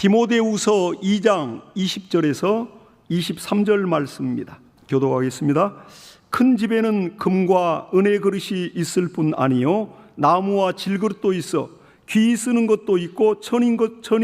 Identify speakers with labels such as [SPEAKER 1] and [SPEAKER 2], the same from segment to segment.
[SPEAKER 1] 디모데후서 2장 20절에서 23절 말씀입니다. 교독하겠습니다. 큰 집에는 금과 은의 그릇이 있을 뿐 아니요 나무와 질그릇도 있어 귀 쓰는 것도 있고 천이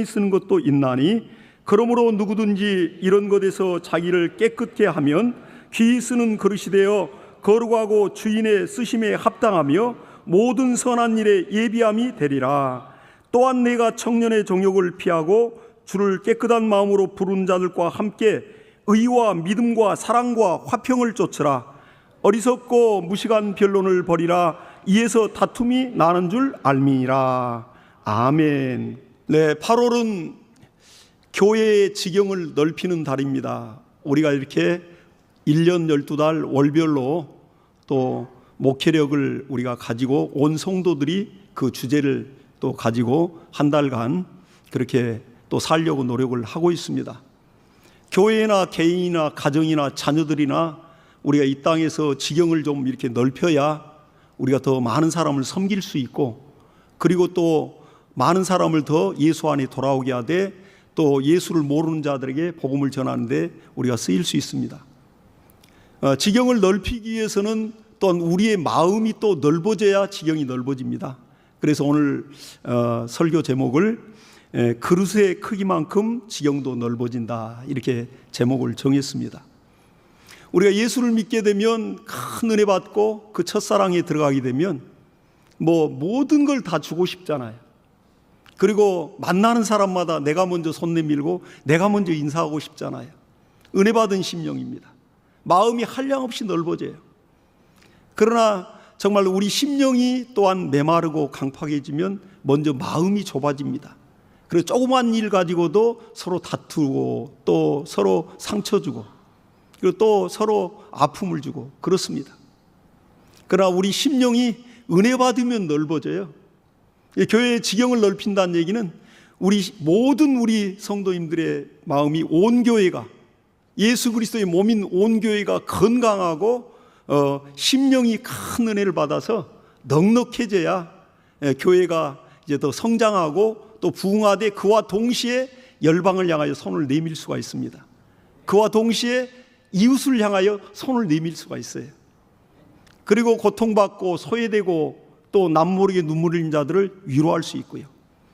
[SPEAKER 1] 쓰는 것도 있나니 그러므로 누구든지 이런 것에서 자기를 깨끗게 하면 귀 쓰는 그릇이 되어 거룩하고 주인의 쓰심에 합당하며 모든 선한 일에 예비함이 되리라. 또한 내가 청년의 정욕을 피하고 주를 깨끗한 마음으로 부른 자들과 함께 의와 믿음과 사랑과 화평을 쫓으라. 어리석고 무식한 변론을 버리라. 이에서 다툼이 나는 줄 알미니라. 아멘. 네, 8월은 교회의 지경을 넓히는 달입니다. 우리가 이렇게 1년 12달 월별로 또 목회력을 우리가 가지고 온 성도들이 그 주제를 또 가지고 한 달간 그렇게 또 살려고 노력을 하고 있습니다. 교회나 개인이나 가정이나 자녀들이나 우리가 이 땅에서 지경을 좀 이렇게 넓혀야 우리가 더 많은 사람을 섬길 수 있고, 그리고 또 많은 사람을 더 예수 안에 돌아오게 하되 또 예수를 모르는 자들에게 복음을 전하는데 우리가 쓰일 수 있습니다. 지경을 넓히기 위해서는 또한 우리의 마음이 또 넓어져야 지경이 넓어집니다. 그래서 오늘 설교 제목을 그릇의 크기만큼 지경도 넓어진다, 이렇게 제목을 정했습니다. 우리가 예수를 믿게 되면 큰 은혜 받고 그 첫사랑에 들어가게 되면 모든 걸 다 주고 싶잖아요. 그리고 만나는 사람마다 내가 먼저 손 내밀고 내가 먼저 인사하고 싶잖아요. 은혜 받은 심령입니다. 마음이 한량없이 넓어져요. 그러나 정말 우리 심령이 또한 메마르고 강팍해지면 먼저 마음이 좁아집니다. 그래서 조그만 일 가지고도 서로 다투고 또 서로 상처 주고 그리고 또 서로 아픔을 주고 그렇습니다. 그러나 우리 심령이 은혜 받으면 넓어져요. 교회의 지경을 넓힌다는 얘기는 모든 우리 성도님들의 마음이 온 교회가, 예수 그리스도의 몸인 온 교회가 건강하고 심령이 큰 은혜를 받아서 넉넉해져야 교회가 이제 더 성장하고 또 부흥하되 그와 동시에 열방을 향하여 손을 내밀 수가 있습니다. 그와 동시에 이웃을 향하여 손을 내밀 수가 있어요. 그리고 고통받고 소외되고 또 남모르게 눈물 흘린 자들을 위로할 수 있고요.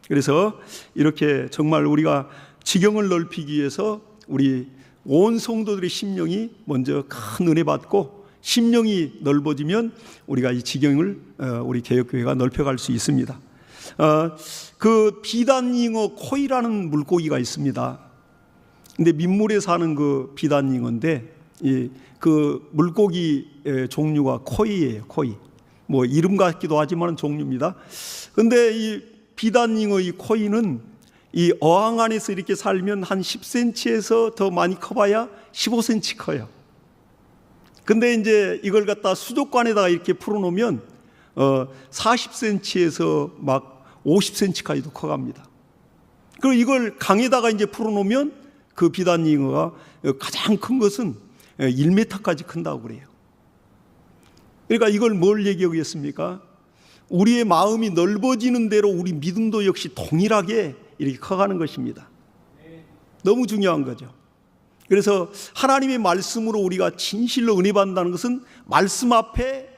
[SPEAKER 1] 그래서 이렇게 정말 우리가 지경을 넓히기 위해서 우리 온 성도들의 심령이 먼저 큰 은혜 받고 심령이 넓어지면 우리가 이 지경을 우리 개혁교회가 넓혀갈 수 있습니다. 그 비단잉어 코이라는 물고기가 있습니다. 근데 민물에 사는 그 비단잉어인데 그 물고기 종류가 코이예요. 코이. 이름 같기도 하지만 종류입니다. 근데 이 비단잉어의 코이는 이 어항 안에서 이렇게 살면 한 10cm에서 더 많이 커봐야 15cm 커요. 근데 이제 이걸 갖다 수족관에다가 이렇게 풀어놓으면 40cm에서 막 50cm까지도 커갑니다. 그리고 이걸 강에다가 이제 풀어놓으면 그 비단잉어가 가장 큰 것은 1m까지 큰다고 그래요. 그러니까 이걸 뭘 얘기하겠습니까? 우리의 마음이 넓어지는 대로 우리 믿음도 역시 동일하게 이렇게 커가는 것입니다. 너무 중요한 거죠. 그래서 하나님의 말씀으로 우리가 진실로 은혜 받는다는 것은 말씀 앞에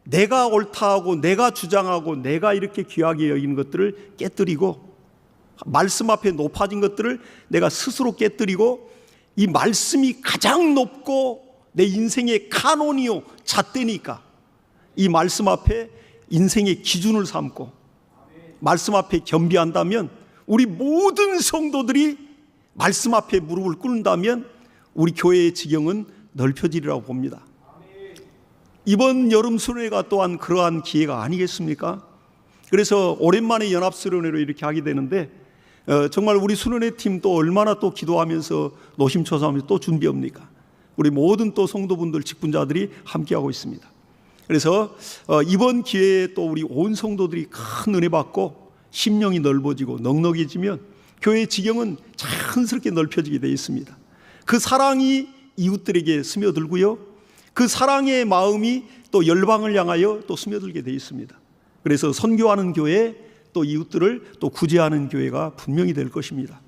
[SPEAKER 1] 내가 옳다하고 내가 주장하고 내가 이렇게 귀하게 여기는 것들을 깨뜨리고, 말씀 앞에 높아진 것들을 내가 스스로 깨뜨리고, 이 말씀이 가장 높고 내 인생의 카논이요 잣대니까 이 말씀 앞에 인생의 기준을 삼고 말씀 앞에 겸비한다면, 우리 모든 성도들이 말씀 앞에 무릎을 꿇는다면 우리 교회의 지경은 넓혀지리라고 봅니다. 이번 여름 수련회가 또한 그러한 기회가 아니겠습니까? 그래서 오랜만에 연합 수련회로 이렇게 하게 되는데 정말 우리 수련회 팀 또 얼마나 또 기도하면서 노심초사하면서 또 준비합니까? 우리 모든 또 성도분들 직분자들이 함께하고 있습니다. 그래서 이번 기회에 또 우리 온 성도들이 큰 은혜 받고 심령이 넓어지고 넉넉해지면 교회의 지경은 자연스럽게 넓혀지게 되어 있습니다. 그 사랑이 이웃들에게 스며들고요, 그 사랑의 마음이 또 열방을 향하여 또 스며들게 되어 있습니다. 그래서 선교하는 교회, 또 이웃들을 또 구제하는 교회가 분명히 될 것입니다.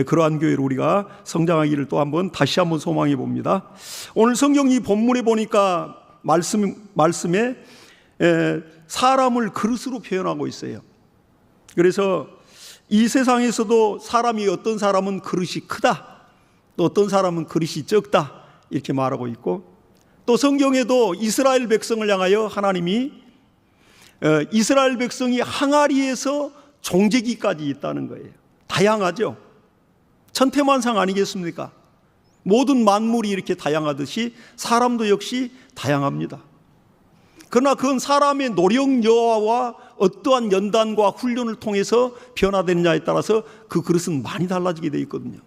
[SPEAKER 1] 그러한 교회로 우리가 성장하기를 또 다시 한번 소망해 봅니다. 오늘 성경 이 본문에 보니까 말씀에 사람을 그릇으로 표현하고 있어요. 그래서 이 세상에서도 사람이 어떤 사람은 그릇이 크다, 또 어떤 사람은 그릇이 적다 이렇게 말하고 있고, 또 성경에도 이스라엘 백성을 향하여 하나님이 이스라엘 백성이 항아리에서 종재기까지 있다는 거예요. 다양하죠. 천태만상 아니겠습니까? 모든 만물이 이렇게 다양하듯이 사람도 역시 다양합니다. 그러나 그건 사람의 노력 여하와 어떠한 연단과 훈련을 통해서 변화되느냐에 따라서 그 그릇은 많이 달라지게 되어 있거든요.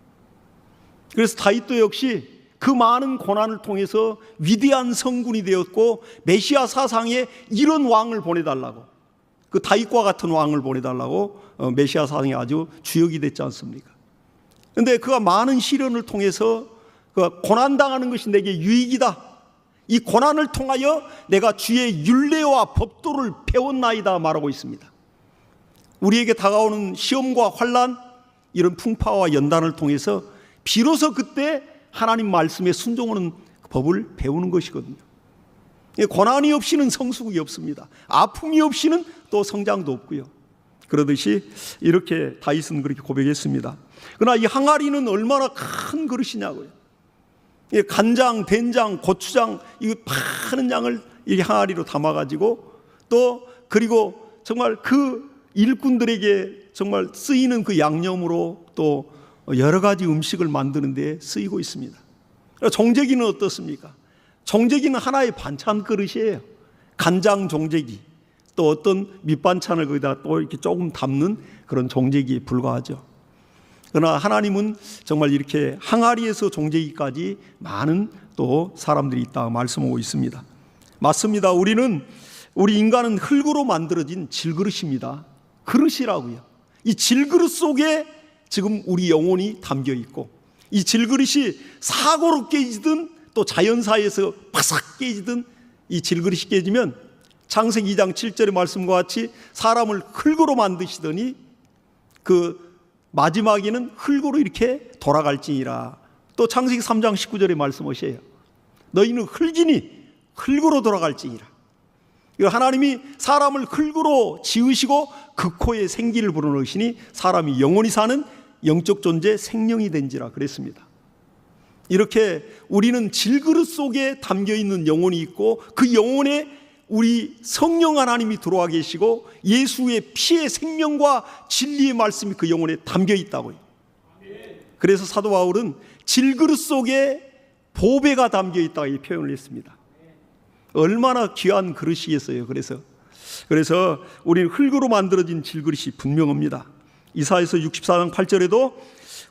[SPEAKER 1] 그래서 다윗도 역시 그 많은 고난을 통해서 위대한 성군이 되었고, 메시아 사상에 이런 왕을 보내달라고, 그 다윗과 같은 왕을 보내달라고 메시아 사상에 아주 주역이 됐지 않습니까? 그런데 그가 많은 시련을 통해서 그 고난당하는 것이 내게 유익이다, 이 고난을 통하여 내가 주의 율례와 법도를 배웠나이다 말하고 있습니다. 우리에게 다가오는 시험과 환난, 이런 풍파와 연단을 통해서 비로소 그때 하나님 말씀에 순종하는 법을 배우는 것이거든요. 고난이 없이는 성숙이 없습니다. 아픔이 없이는 또 성장도 없고요. 그러듯이 이렇게 다윗은 그렇게 고백했습니다. 그러나 이 항아리는 얼마나 큰 그릇이냐고요. 간장, 된장, 고추장, 이 많은 양을 이 항아리로 담아가지고, 또 그리고 정말 그 일꾼들에게 정말 쓰이는 그 양념으로 또 여러 가지 음식을 만드는 데 쓰이고 있습니다. 종재기는 어떻습니까? 종재기는 하나의 반찬 그릇이에요. 간장 종재기, 또 어떤 밑반찬을 거기다 또 이렇게 조금 담는 그런 종재기에 불과하죠. 그러나 하나님은 정말 이렇게 항아리에서 종재기까지 많은 또 사람들이 있다 말씀하고 있습니다. 맞습니다. 우리 인간은 흙으로 만들어진 질그릇입니다. 그릇이라고요. 이 질그릇 속에 지금 우리 영혼이 담겨 있고, 이 질그릇이 사고로 깨지든 또 자연사에서 바삭 깨지든, 이 질그릇이 깨지면 창세기 2장 7절의 말씀과 같이 사람을 흙으로 만드시더니 그 마지막에는 흙으로 이렇게 돌아갈지니라. 또 창세기 3장 19절의 말씀하셔요. 너희는 흙이니 흙으로 돌아갈지니라. 하나님이 사람을 흙으로 지으시고 그 코에 생기를 불어넣으시니 사람이 영원히 사는 영적 존재 생명이 된지라 그랬습니다. 이렇게 우리는 질그릇 속에 담겨있는 영혼이 있고, 그 영혼에 우리 성령 하나님이 들어와 계시고 예수의 피의 생명과 진리의 말씀이 그 영혼에 담겨 있다고요. 그래서 사도 바울은 질그릇 속에 보배가 담겨 있다고 이 표현을 했습니다. 얼마나 귀한 그릇이겠어요. 그래서 우리는 흙으로 만들어진 질그릇이 분명합니다. 이사야서 64장 8절에도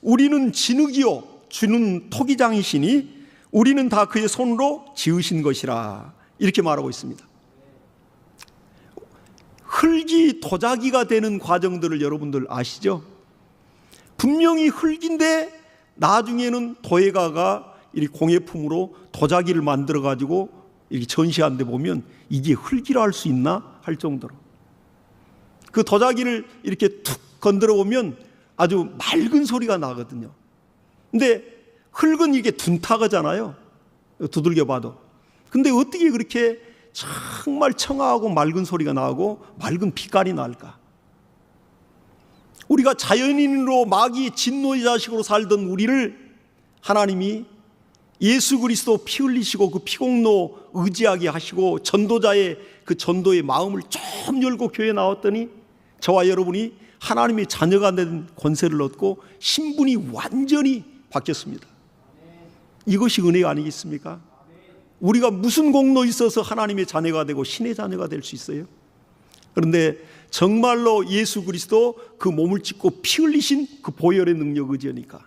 [SPEAKER 1] 우리는 진흙이요 주는 토기장이시니 우리는 다 그의 손으로 지으신 것이라 이렇게 말하고 있습니다. 흙이 도자기가 되는 과정들을 여러분들 아시죠? 분명히 흙인데 나중에는 도예가가 이 공예품으로 도자기를 만들어 가지고 이렇게 전시한 데 보면 이게 흙이라 할 수 있나 할 정도로, 그 도자기를 이렇게 툭 건드려 보면 아주 맑은 소리가 나거든요. 근데 흙은 이게 둔탁하잖아요, 두들겨 봐도. 근데 어떻게 그렇게 정말 청아하고 맑은 소리가 나고 맑은 빛깔이 날까? 우리가 자연인으로 마귀의 진노의 자식으로 살던 우리를 하나님이 예수 그리스도 피 흘리시고 그 피공로 의지하게 하시고 전도자의 그 전도의 마음을 좀 열고 교회에 나왔더니 저와 여러분이 하나님의 자녀가 된 권세를 얻고 신분이 완전히 바뀌었습니다. 이것이 은혜가 아니겠습니까? 우리가 무슨 공로 있어서 하나님의 자녀가 되고 신의 자녀가 될 수 있어요? 그런데 정말로 예수 그리스도 그 몸을 찢고 피 흘리신 그 보혈의 능력 의지하니까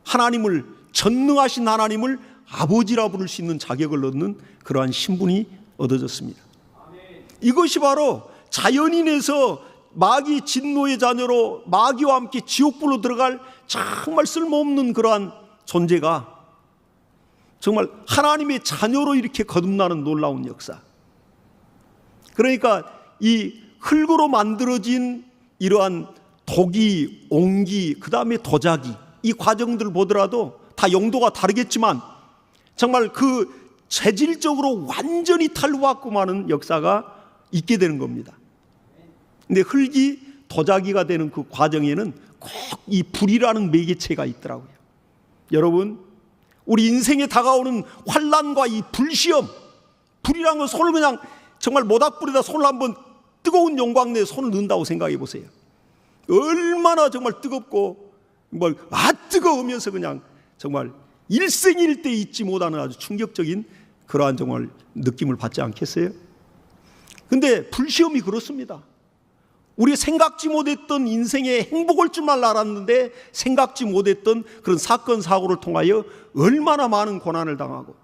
[SPEAKER 1] 하나님을, 전능하신 하나님을 아버지라 부를 수 있는 자격을 얻는 그러한 신분이 얻어졌습니다. 이것이 바로 자연인에서 마귀 진노의 자녀로 마귀와 함께 지옥불로 들어갈 정말 쓸모없는 그러한 존재가 정말 하나님의 자녀로 이렇게 거듭나는 놀라운 역사. 그러니까 이 흙으로 만들어진 이러한 도기, 옹기, 그 다음에 도자기, 이 과정들을 보더라도 다 용도가 다르겠지만 정말 그 체질적으로 완전히 탈루받고 마는 역사가 있게 되는 겁니다. 근데 흙이 도자기가 되는 그 과정에는 꼭 이 불이라는 매개체가 있더라고요. 여러분, 우리 인생에 다가오는 환난과 이 불시험, 불이라는 건 손을 그냥 정말 모닥불에다 손을 한번 뜨거운 용광내에 손을 넣는다고 생각해 보세요. 얼마나 정말 뜨겁고 뜨거우면서 그냥 정말 일생일대 잊지 못하는 아주 충격적인 그러한 정말 느낌을 받지 않겠어요? 근데 불시험이 그렇습니다. 우리가 생각지 못했던 인생의 행복을 줄만 알았는데 생각지 못했던 그런 사건 사고를 통하여 얼마나 많은 고난을 당하고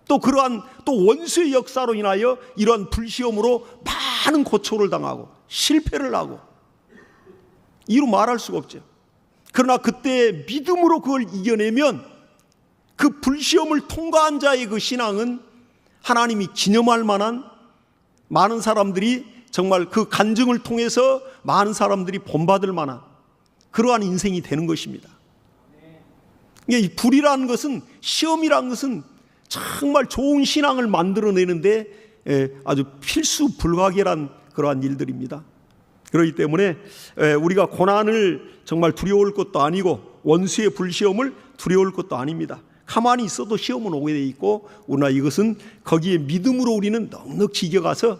[SPEAKER 1] 또 그러한 또 원수의 역사로 인하여 이러한 불시험으로 많은 고초를 당하고 실패를 하고 이루 말할 수가 없죠. 그러나 그때 믿음으로 그걸 이겨내면 그 불시험을 통과한 자의 그 신앙은 하나님이 기념할 만한, 많은 사람들이 정말 그 간증을 통해서 많은 사람들이 본받을 만한 그러한 인생이 되는 것입니다. 이 불이라는 것은, 시험이라는 것은 정말 좋은 신앙을 만들어내는데 아주 필수 불가결한 그러한 일들입니다. 그렇기 때문에 우리가 고난을 정말 두려울 것도 아니고 원수의 불시험을 두려울 것도 아닙니다. 가만히 있어도 시험은 오게 돼 있고, 우리나 이것은 거기에 믿음으로 우리는 넉넉히 이겨가서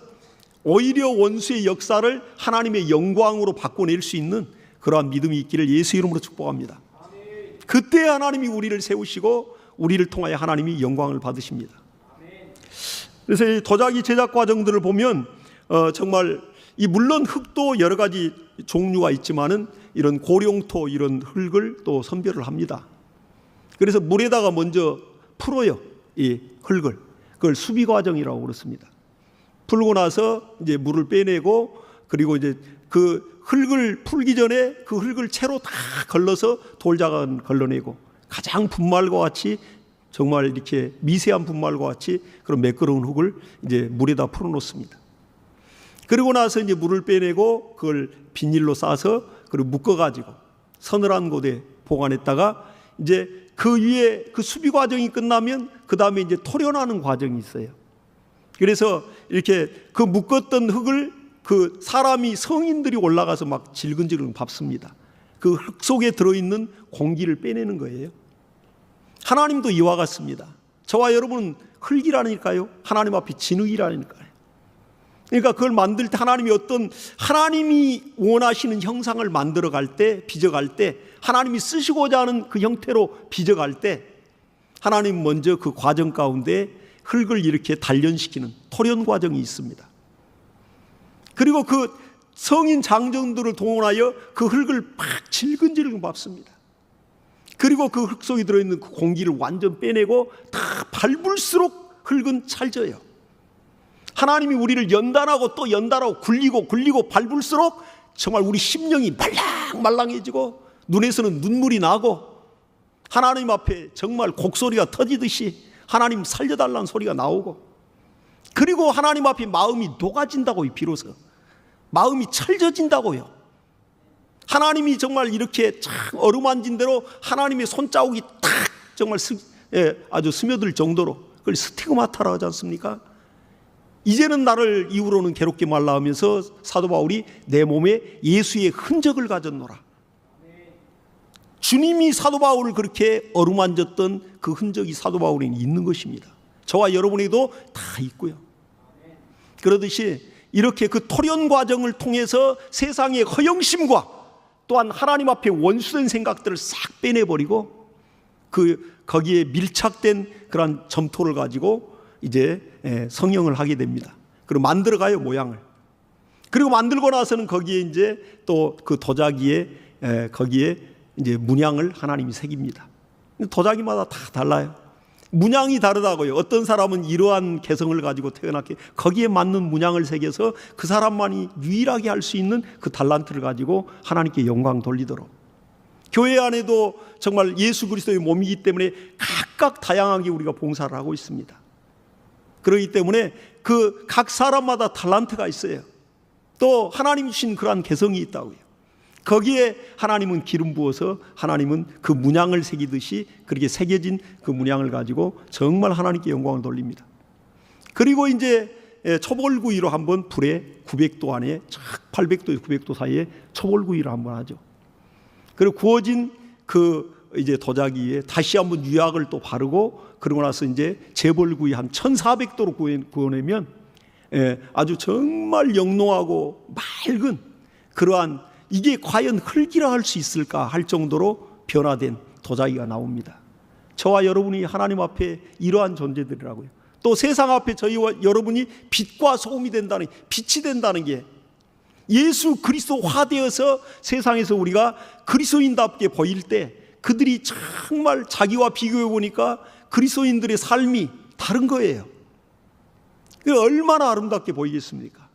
[SPEAKER 1] 오히려 원수의 역사를 하나님의 영광으로 바꿔낼 수 있는 그러한 믿음이 있기를 예수 이름으로 축복합니다. 그때 하나님이 우리를 세우시고 우리를 통하여 하나님이 영광을 받으십니다. 그래서 이 도자기 제작 과정들을 보면 정말 물론 흙도 여러 가지 종류가 있지만은 이런 고룡토, 이런 흙을 또 선별을 합니다. 그래서 물에다가 먼저 풀어요. 이 흙을. 그걸 수비 과정이라고 그렇습니다. 풀고 나서 이제 물을 빼내고, 그리고 이제 그 흙을 풀기 전에 그 흙을 채로 다 걸러서 돌자간 걸러내고, 가장 분말과 같이 정말 이렇게 미세한 분말과 같이 그런 매끄러운 흙을 이제 물에다 풀어 놓습니다. 그리고 나서 이제 물을 빼내고 그걸 비닐로 싸서 그리고 묶어 가지고 서늘한 곳에 보관했다가 이제 그 위에 그 수비 과정이 끝나면 그 다음에 이제 토련하는 과정이 있어요. 그래서 이렇게 그 묶었던 흙을 그 사람이, 성인들이 올라가서 막 질근질근 밟습니다. 그 흙 속에 들어있는 공기를 빼내는 거예요. 하나님도 이와 같습니다. 저와 여러분은 흙이라니까요. 하나님 앞에 진흙이라니까요. 그러니까 그걸 만들 때 하나님이 원하시는 형상을 만들어 갈 때, 빚어갈 때, 하나님이 쓰시고자 하는 그 형태로 빚어갈 때 하나님 먼저 그 과정 가운데 흙을 이렇게 단련시키는 토련 과정이 있습니다. 그리고 그 성인 장정들을 동원하여 그 흙을 막 질근질근 밟습니다. 그리고 그 흙 속에 들어있는 그 공기를 완전 빼내고 다 밟을수록 흙은 찰져요. 하나님이 우리를 연단하고 또 연단하고 굴리고 밟을수록 정말 우리 심령이 말랑말랑해지고 눈에서는 눈물이 나고 하나님 앞에 정말 곡소리가 터지듯이 하나님 살려달라는 소리가 나오고, 그리고 하나님 앞에 마음이 녹아진다고요. 비로소 마음이 찰져진다고요. 하나님이 정말 이렇게 참 어루만진 대로 하나님의 손자국이 딱 정말 아주 스며들 정도로 그걸 스티그마타라고 하지 않습니까? 이제는 나를 이후로는 괴롭게 말라 하면서 사도 바울이 내 몸에 예수의 흔적을 가졌노라. 주님이 사도 바울을 그렇게 어루만졌던 그 흔적이 사도 바울에는 있는 것입니다. 저와 여러분에게도 다 있고요. 그러듯이 이렇게 그 토련 과정을 통해서 세상의 허영심과 또한 하나님 앞에 원수된 생각들을 싹 빼내버리고 거기에 밀착된 그런 점토를 가지고 이제 성형을 하게 됩니다. 그리고 만들어가요, 모양을. 그리고 만들고 나서는 거기에 이제 또 그 도자기에 거기에 이제 문양을 하나님이 새깁니다. 도자기마다 다 달라요. 문양이 다르다고요. 어떤 사람은 이러한 개성을 가지고 태어났기에 거기에 맞는 문양을 새겨서 그 사람만이 유일하게 할 수 있는 그 달란트를 가지고 하나님께 영광 돌리도록. 교회 안에도 정말 예수 그리스도의 몸이기 때문에 각각 다양하게 우리가 봉사를 하고 있습니다. 그렇기 때문에 그 각 사람마다 달란트가 있어요. 또 하나님 주신 그러한 개성이 있다고요. 거기에 하나님은 기름 부어서 하나님은 그 문양을 새기듯이 그렇게 새겨진 그 문양을 가지고 정말 하나님께 영광을 돌립니다. 그리고 이제 초벌구이로 한번 불에 900도 안에 800도 900도 사이에 초벌구이를 한번 하죠. 그리고 구워진 그 이제 도자기에 다시 한번 유약을 또 바르고, 그러고 나서 이제 재벌구이 한 1400도로 구워내면 아주 정말 영롱하고 맑은 그러한, 이게 과연 흙이라 할 수 있을까 할 정도로 변화된 도자기가 나옵니다. 저와 여러분이 하나님 앞에 이러한 존재들이라고요. 또 세상 앞에 저희와 여러분이 빛과 소금이 된다는, 빛이 된다는 게 예수 그리스도화되어서 세상에서 우리가 그리스도인답게 보일 때 그들이 정말 자기와 비교해 보니까 그리스도인들의 삶이 다른 거예요. 얼마나 아름답게 보이겠습니까?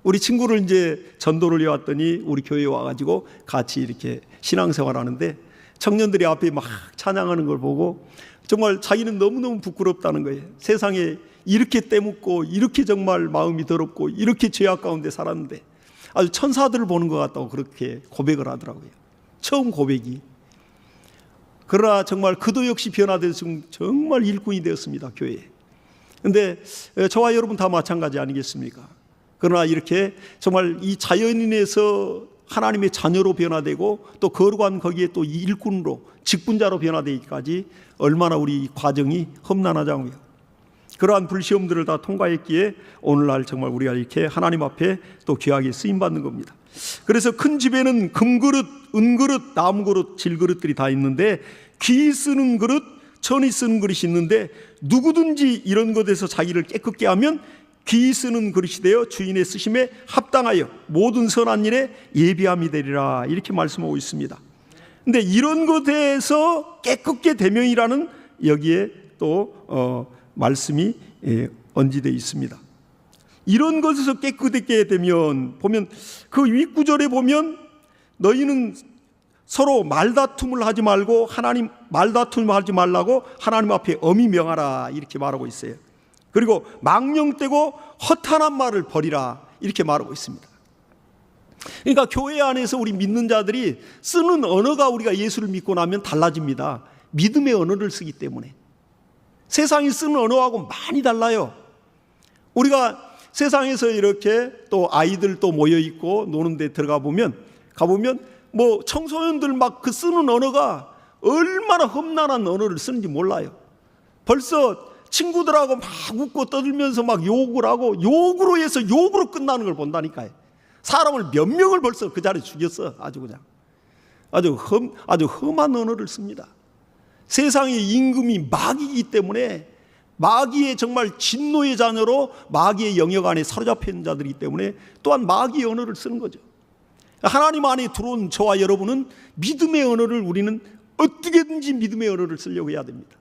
[SPEAKER 1] 우리 친구를 이제 전도를 해왔더니 우리 교회에 와가지고 같이 이렇게 신앙생활 하는데 청년들이 앞에 막 찬양하는 걸 보고 정말 자기는 너무너무 부끄럽다는 거예요. 세상에 이렇게 때묻고 이렇게 정말 마음이 더럽고 이렇게 죄악 가운데 살았는데 아주 천사들을 보는 것 같다고 그렇게 고백을 하더라고요. 처음 고백이. 그러나 정말 그도 역시 변화돼서 정말 일꾼이 되었습니다, 교회에. 그런데 저와 여러분 다 마찬가지 아니겠습니까? 그러나 이렇게 정말 이 자연인에서 하나님의 자녀로 변화되고 또 거룩한 거기에 또 일꾼으로 직분자로 변화되기까지 얼마나 우리 과정이 험난하자고요. 그러한 불시험들을 다 통과했기에 오늘날 정말 우리가 이렇게 하나님 앞에 또 귀하게 쓰임받는 겁니다. 그래서 큰 집에는 금그릇, 은그릇, 나무그릇, 질그릇들이 다 있는데 귀 쓰는 그릇, 천이 쓰는 그릇이 있는데 누구든지 이런 것에서 자기를 깨끗게 하면 귀 쓰는 그릇이 되어 주인의 쓰심에 합당하여 모든 선한 일에 예비함이 되리라, 이렇게 말씀하고 있습니다. 근데 이런 것에서 깨끗게 되면이라는 여기에 또 말씀이 언지되어 있습니다. 이런 것에서 깨끗하게 되면 보면 그 윗구절에 보면 너희는 서로 말다툼을 하지 말고 하나님 말다툼을 하지 말라고 하나님 앞에 엄히 명하라, 이렇게 말하고 있어요. 그리고 망령되고 허탄한 말을 버리라, 이렇게 말하고 있습니다. 그러니까 교회 안에서 우리 믿는 자들이 쓰는 언어가 우리가 예수를 믿고 나면 달라집니다. 믿음의 언어를 쓰기 때문에. 세상이 쓰는 언어하고 많이 달라요. 우리가 세상에서 이렇게 또 아이들 또 모여 있고 노는 데 들어가 보면 뭐 청소년들 막 그 쓰는 언어가 얼마나 험난한 언어를 쓰는지 몰라요. 벌써 친구들하고 막 웃고 떠들면서 막 욕을 하고 욕으로 해서 욕으로 끝나는 걸 본다니까요. 사람을 몇 명을 벌써 그 자리에 죽였어. 아주 험한 언어를 씁니다. 세상의 임금이 마귀이기 때문에, 마귀의 정말 진노의 자녀로 마귀의 영역 안에 사로잡혀 있는 자들이기 때문에 또한 마귀의 언어를 쓰는 거죠. 하나님 안에 들어온 저와 여러분은 믿음의 언어를, 우리는 어떻게든지 믿음의 언어를 쓰려고 해야 됩니다.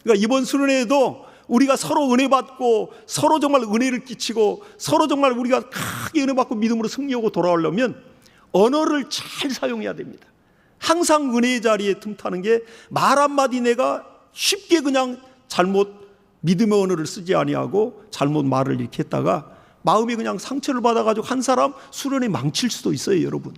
[SPEAKER 1] 그러니까 이번 수련회에도 우리가 서로 은혜 받고 서로 정말 은혜를 끼치고 서로 정말 우리가 크게 은혜 받고 믿음으로 승리하고 돌아오려면 언어를 잘 사용해야 됩니다. 항상 은혜의 자리에 틈타는 게 말 한마디 내가 쉽게 그냥 잘못 믿음의 언어를 쓰지 아니하고 잘못 말을 이렇게 했다가 마음에 그냥 상처를 받아가지고 한 사람 수련회 망칠 수도 있어요, 여러분.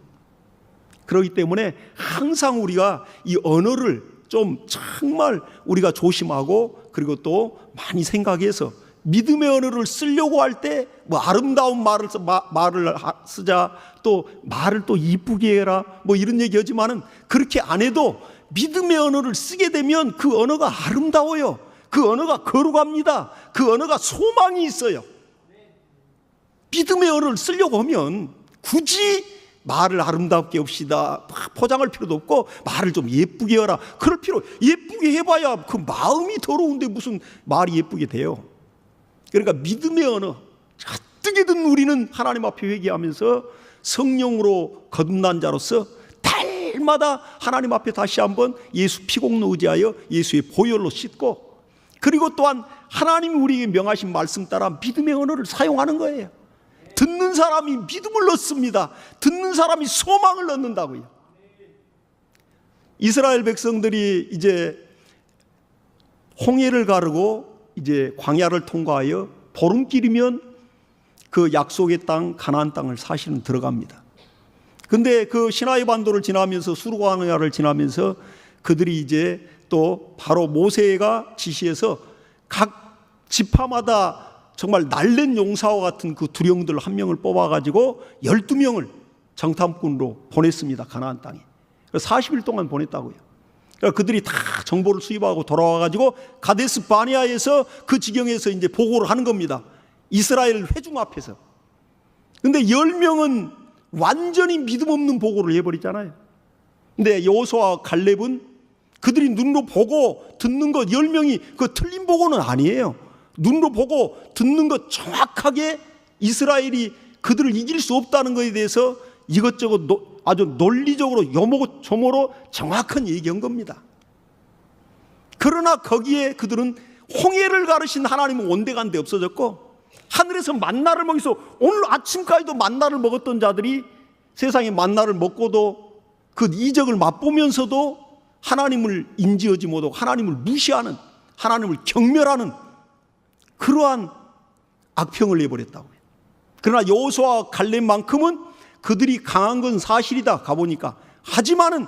[SPEAKER 1] 그렇기 때문에 항상 우리가 이 언어를 좀 정말 우리가 조심하고 그리고 또 많이 생각해서 믿음의 언어를 쓰려고 할 때 뭐 아름다운 말을 쓰자, 또 말을 또 이쁘게 해라, 뭐 이런 얘기하지만은 그렇게 안 해도 믿음의 언어를 쓰게 되면 그 언어가 아름다워요. 그 언어가 거룩합니다. 그 언어가 소망이 있어요. 믿음의 언어를 쓰려고 하면 굳이 말을 아름답게 합시다, 포장할 필요도 없고 말을 좀 예쁘게 해라, 그럴 필요, 예쁘게 해봐야 그 마음이 더러운데 무슨 말이 예쁘게 돼요. 그러니까 믿음의 언어, 어떻게든 우리는 하나님 앞에 회개하면서 성령으로 거듭난 자로서 달마다 하나님 앞에 다시 한번 예수 피공로 의지하여 예수의 보혈로 씻고, 그리고 또한 하나님이 우리에게 명하신 말씀 따라 믿음의 언어를 사용하는 거예요. 듣는 사람이 믿음을 얻습니다. 듣는 사람이 소망을 얻는다고요. 이스라엘 백성들이 이제 홍해를 가르고 이제 광야를 통과하여 보름길이면 그 약속의 땅 가나안 땅을 사실은 들어갑니다. 근데 그 시나이 반도를 지나면서 수르광야를 지나면서 그들이 이제 또 바로 모세가 지시해서 각 지파마다 정말 날랜 용사와 같은 그 두령들 한 명을 뽑아가지고 12명을 정탐꾼으로 보냈습니다. 가나안 땅에. 40일 동안 보냈다고요. 그러니까 그들이 다 정보를 수집하고 돌아와가지고 가데스 바네아에서 그 지경에서 이제 보고를 하는 겁니다. 이스라엘 회중 앞에서. 근데 10명은 완전히 믿음 없는 보고를 해버리잖아요. 근데 여호수아와 갈렙은 그들이 눈으로 보고 듣는 것 10명이 그 틀린 보고는 아니에요. 눈으로 보고 듣는 것 정확하게 이스라엘이 그들을 이길 수 없다는 것에 대해서 이것저것 아주 논리적으로 요모조모로 정확한 얘기한 겁니다. 그러나 거기에 그들은 홍해를 가르신 하나님은 온데간데 없어졌고, 하늘에서 만나를 먹여서 오늘 아침까지도 만나를 먹었던 자들이 세상에 만나를 먹고도 그 이적을 맛보면서도 하나님을 인지하지 못하고 하나님을 무시하는, 하나님을 경멸하는 그러한 악평을 내버렸다고요. 그러나 여호수아와 갈렙만큼은 그들이 강한 건 사실이다 가보니까, 하지만은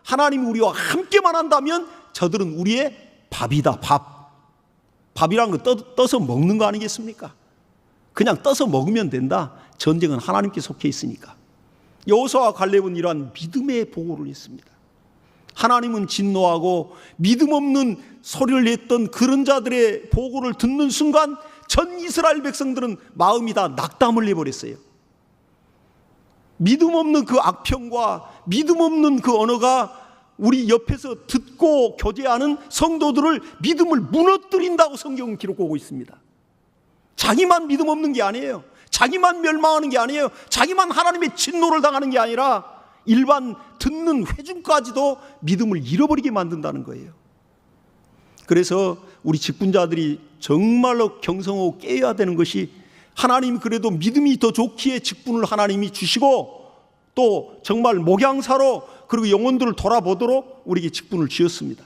[SPEAKER 1] 하나님이 우리와 함께만 한다면 저들은 우리의 밥이다. 밥이란 거 떠서 먹는 거 아니겠습니까? 그냥 떠서 먹으면 된다. 전쟁은 하나님께 속해 있으니까. 여호수아와 갈렙은 이러한 믿음의 보고를 했습니다. 하나님은 진노하고 믿음 없는 소리를 냈던 그런 자들의 보고를 듣는 순간 전 이스라엘 백성들은 마음이 다 낙담을 해버렸어요. 믿음 없는 그 악평과 믿음 없는 그 언어가 우리 옆에서 듣고 교제하는 성도들을 믿음을 무너뜨린다고 성경은 기록하고 있습니다. 자기만 믿음 없는 게 아니에요. 자기만 멸망하는 게 아니에요. 자기만 하나님의 진노를 당하는 게 아니라 일반 듣는 회중까지도 믿음을 잃어버리게 만든다는 거예요. 그래서 우리 직분자들이 정말로 경성하고 깨어야 되는 것이, 하나님 그래도 믿음이 더 좋기에 직분을 하나님이 주시고 또 정말 목양사로 그리고 영혼들을 돌아보도록 우리에게 직분을 주셨습니다.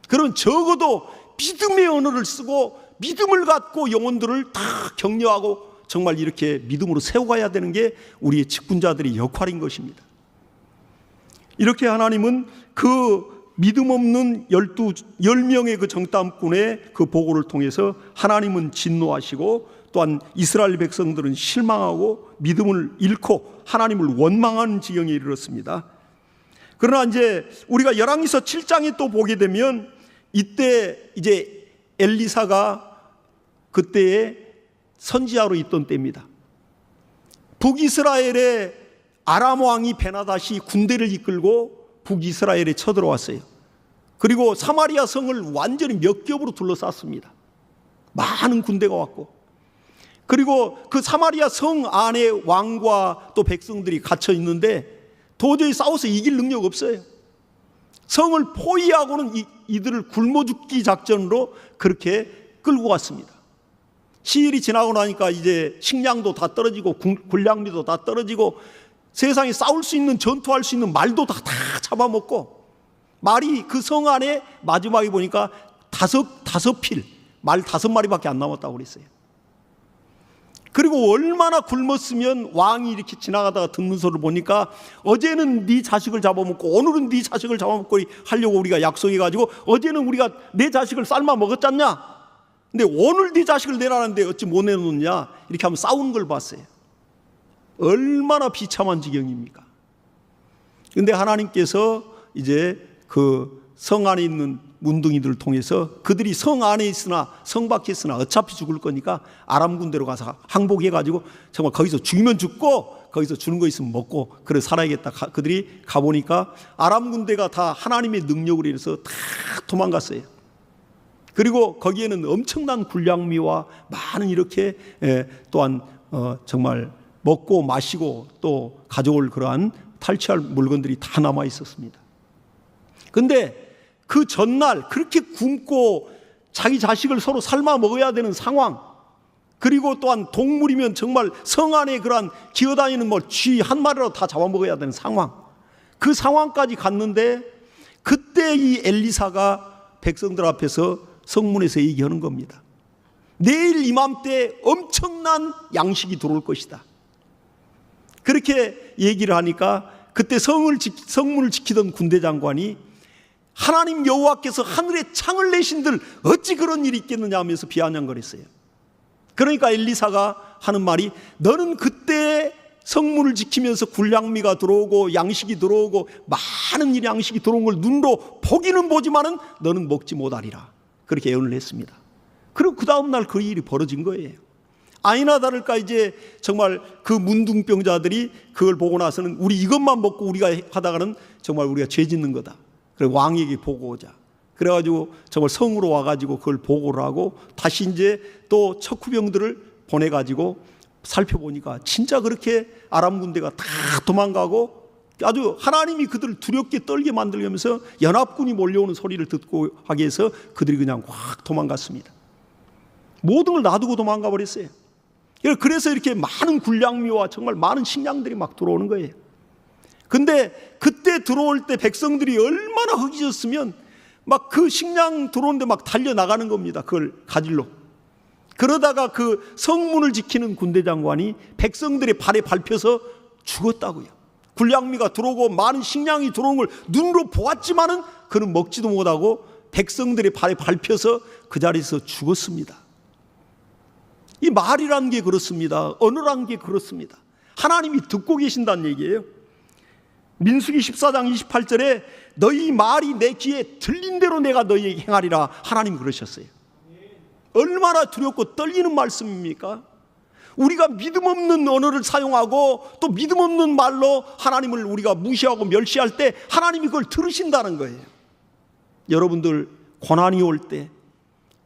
[SPEAKER 1] 그러면 적어도 믿음의 언어를 쓰고 믿음을 갖고 영혼들을 다 격려하고 정말 이렇게 믿음으로 세워가야 되는 게 우리의 직분자들의 역할인 것입니다. 이렇게 하나님은 그 믿음 없는 10명의 그 정탐꾼의 그 보고를 통해서 하나님은 진노하시고 또한 이스라엘 백성들은 실망하고 믿음을 잃고 하나님을 원망하는 지경에 이르렀습니다. 그러나 이제 우리가 열왕기서 7장에 또 보게 되면 이때 이제 엘리사가 그때의 선지자로 있던 때입니다. 북이스라엘의 아람 왕이 베나닷이 군대를 이끌고 북이스라엘에 쳐들어왔어요. 그리고 사마리아 성을 완전히 몇 겹으로 둘러쌌습니다. 많은 군대가 왔고, 그리고 그 사마리아 성 안에 왕과 또 백성들이 갇혀 있는데 도저히 싸워서 이길 능력 없어요. 성을 포위하고는 이들을 굶어 죽기 작전으로 그렇게 끌고 갔습니다. 시일이 지나고 나니까 이제 식량도 다 떨어지고 군량미도 다 떨어지고 세상에 싸울 수 있는, 전투할 수 있는 말도 다 잡아먹고, 말이 그 성 안에 마지막에 보니까 다섯 필, 말 5마리밖에 안 남았다고 그랬어요. 그리고 얼마나 굶었으면 왕이 이렇게 지나가다가 듣는 소리를 보니까, 어제는 네 자식을 잡아먹고 오늘은 네 자식을 잡아먹고 하려고 우리가 약속해가지고 어제는 우리가 내 자식을 삶아 먹었잖냐, 근데 오늘 네 자식을 내라는데 어찌 못 내놓느냐, 이렇게 하면 싸우는 걸 봤어요. 얼마나 비참한 지경입니까? 근데 하나님께서 이제 그 성 안에 있는 문둥이들을 통해서 그들이 성 안에 있으나 성 밖에 있으나 어차피 죽을 거니까 아람 군대로 가서 항복해가지고 정말 거기서 죽이면 죽고 거기서 주는 거 있으면 먹고 그래 살아야겠다. 그들이 가보니까 아람 군대가 다 하나님의 능력으로 인해서 다 도망갔어요. 그리고 거기에는 엄청난 군량미와 많은 이렇게 또한 정말 먹고 마시고 또 가져올 그러한 탈취할 물건들이 다 남아 있었습니다. 근데 그 전날 그렇게 굶고 자기 자식을 서로 삶아 먹어야 되는 상황, 그리고 또한 동물이면 정말 성 안에 그러한 기어다니는 쥐 한 마리라도 다 잡아먹어야 되는 상황, 그 상황까지 갔는데 그때 이 엘리사가 백성들 앞에서 성문에서 얘기하는 겁니다. 내일 이맘때 엄청난 양식이 들어올 것이다. 그렇게 얘기를 하니까 그때 성문을 지키던 군대 장관이 하나님 여호와께서 하늘에 창을 내신들 어찌 그런 일이 있겠느냐 하면서 비아냥거렸어요. 그러니까 엘리사가 하는 말이, 너는 그때 성문을 지키면서 군량미가 들어오고 양식이 들어오고 많은 일 양식이 들어온 걸 눈으로 보기는 보지만은 너는 먹지 못하리라. 그렇게 예언을 했습니다. 그리고 그 다음날 그 일이 벌어진 거예요. 아니나 다를까 이제 정말 그 문둥병자들이 그걸 보고 나서는 우리 이것만 먹고 우리가 하다가는 정말 우리가 죄 짓는 거다. 그리고 왕에게 보고오자. 그래가지고 정말 성으로 와가지고 그걸 보고를 하고 다시 이제 또 척후병들을 보내가지고 살펴보니까 진짜 그렇게 아람 군대가 다 도망가고 아주 하나님이 그들을 두렵게 떨게 만들면서 연합군이 몰려오는 소리를 듣고 하게 해서 그들이 그냥 확 도망갔습니다. 모든 걸 놔두고 도망가 버렸어요. 그래서 이렇게 많은 군량미와 정말 많은 식량들이 막 들어오는 거예요. 근데 그때 들어올 때 백성들이 얼마나 허기졌으면 막 그 식량 들어오는데 막 달려나가는 겁니다. 그걸 가지러. 그러다가 그 성문을 지키는 군대 장관이 백성들의 발에 밟혀서 죽었다고요. 군량미가 들어오고 많은 식량이 들어온 걸 눈으로 보았지만은 그는 먹지도 못하고 백성들의 발에 밟혀서 그 자리에서 죽었습니다. 이 말이라는 게 그렇습니다. 언어라는 게 그렇습니다. 하나님이 듣고 계신다는 얘기예요. 민수기 14장 28절에 너희 말이 내 귀에 들린 대로 내가 너희에게 행하리라 하나님 그러셨어요. 얼마나 두렵고 떨리는 말씀입니까? 우리가 믿음 없는 언어를 사용하고 또 믿음 없는 말로 하나님을 우리가 무시하고 멸시할 때 하나님이 그걸 들으신다는 거예요. 여러분들 고난이 올 때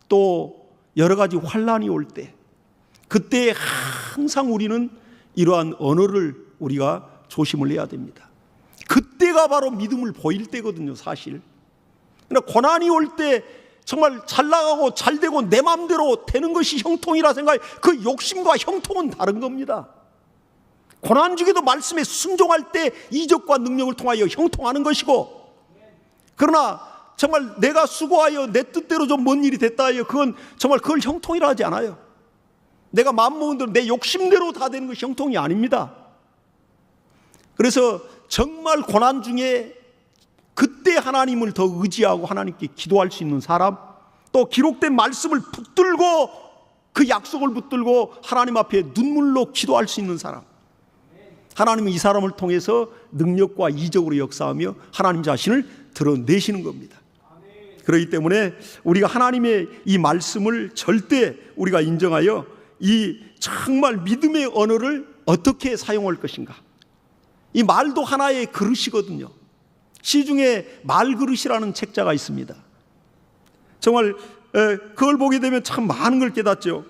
[SPEAKER 1] 또 여러 가지 환난이 올 때 그때 항상 우리는 이러한 언어를 우리가 조심을 해야 됩니다. 그때가 바로 믿음을 보일 때거든요, 사실. 그러나 고난이 올 때 정말 잘 나가고 잘 되고 내 마음대로 되는 것이 형통이라 생각해. 그 욕심과 형통은 다른 겁니다. 고난 중에도 말씀에 순종할 때 이적과 능력을 통하여 형통하는 것이고, 그러나 정말 내가 수고하여 내 뜻대로 좀 뭔 일이 됐다 하여 그건 정말 그걸 형통이라 하지 않아요. 내가 마음먹은 대로 내 욕심대로 다 되는 것이 형통이 아닙니다. 그래서 정말 고난 중에 그때 하나님을 더 의지하고 하나님께 기도할 수 있는 사람, 또 기록된 말씀을 붙들고 그 약속을 붙들고 하나님 앞에 눈물로 기도할 수 있는 사람, 하나님은 이 사람을 통해서 능력과 이적으로 역사하며 하나님 자신을 드러내시는 겁니다. 그렇기 때문에 우리가 하나님의 이 말씀을 절대 우리가 인정하여 이 정말 믿음의 언어를 어떻게 사용할 것인가, 이 말도 하나의 그릇이거든요. 시중에 말그릇이라는 책자가 있습니다. 정말 그걸 보게 되면 참 많은 걸 깨닫죠.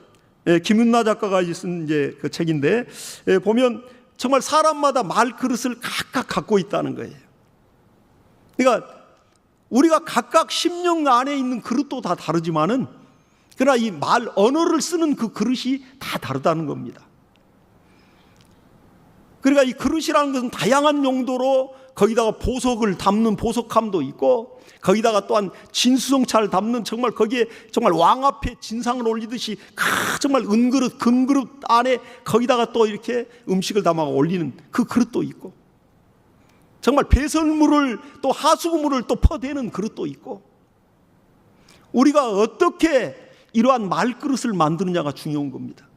[SPEAKER 1] 김윤나 작가가 쓴 이제 그 책인데 보면 정말 사람마다 말그릇을 각각 갖고 있다는 거예요. 그러니까 우리가 각각 심령 안에 있는 그릇도 다 다르지만은 그러나 이 말 언어를 쓰는 그 그릇이 다 다르다는 겁니다. 그러니까 이 그릇이라는 것은 다양한 용도로 거기다가 보석을 담는 보석함도 있고 거기다가 또한 진수성차를 담는 정말 거기에 정말 왕 앞에 진상을 올리듯이 정말 은그릇 금그릇 안에 거기다가 또 이렇게 음식을 담아 올리는 그 그릇도 있고 정말 배설물을 또 하수구물을 또 퍼대는 그릇도 있고 우리가 어떻게 이러한 말그릇을 만드느냐가 중요한 겁니다.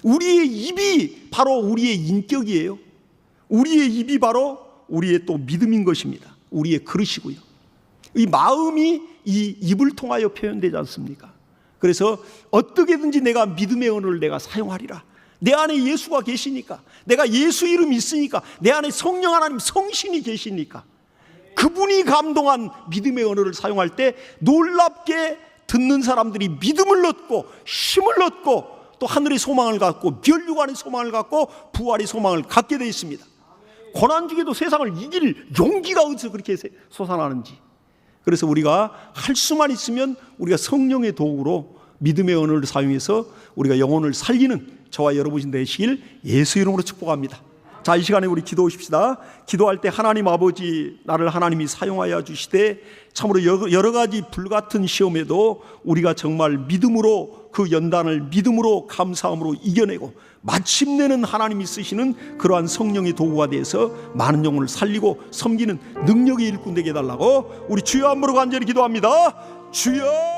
[SPEAKER 1] 우리의 입이 바로 우리의 인격이에요. 우리의 입이 바로 우리의 또 믿음인 것입니다. 우리의 그릇이고요. 이 마음이 이 입을 통하여 표현되지 않습니까? 그래서 어떻게든지 내가 믿음의 언어를 내가 사용하리라. 내 안에 예수가 계시니까, 내가 예수 이름이 있으니까, 내 안에 성령 하나님 성신이 계시니까 그분이 감동한 믿음의 언어를 사용할 때 놀랍게 듣는 사람들이 믿음을 얻고 힘을 얻고 또 하늘의 소망을 갖고 면류관의 소망을 갖고 부활의 소망을 갖게 되어 있습니다. 고난 중에도 세상을 이길 용기가 어디서 그렇게 솟아나는지. 그래서 우리가 할 수만 있으면 우리가 성령의 도구로 믿음의 언어를 사용해서 우리가 영혼을 살리는 저와 여러분이 되시길 예수 이름으로 축복합니다. 자, 이 시간에 우리 기도하십시다. 기도할 때 하나님 아버지, 나를 하나님이 사용하여 주시되 참으로 여러 가지 불같은 시험에도 우리가 정말 믿음으로 그 연단을 믿음으로 감사함으로 이겨내고 마침내는 하나님이 쓰시는 그러한 성령의 도구가 되어서 많은 영혼을 살리고 섬기는 능력의 일꾼 되게 해달라고 우리 주여 한번 간절히 기도합니다. 주여.